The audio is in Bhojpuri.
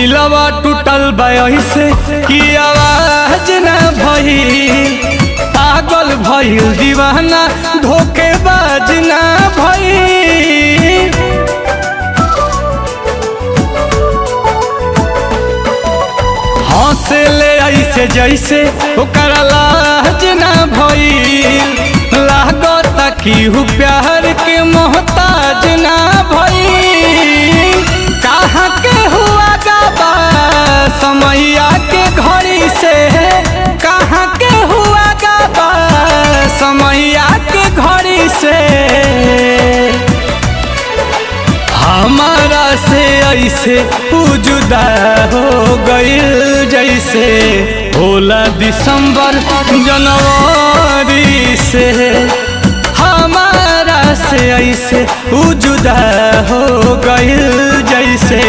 दिलवा टूटल से कि आवाज न भइल, पागल भइल दीवाना धोखेबाज न भइल। हंसे ले ऐसे जैसे ओकर लाज न भइल, लागता कि हूँ प्यार के मोहताज न भइल। कहाँ के हुआ गाबा समैया के घड़ी से, कहाँ के हुआ गाबा समैया के घड़ी से। हमारा से ऐसे जुदा हो गइल जैसे होला दिसंबर जनवरी से। हमारा से ऐसे जुदा हो गइल जैसे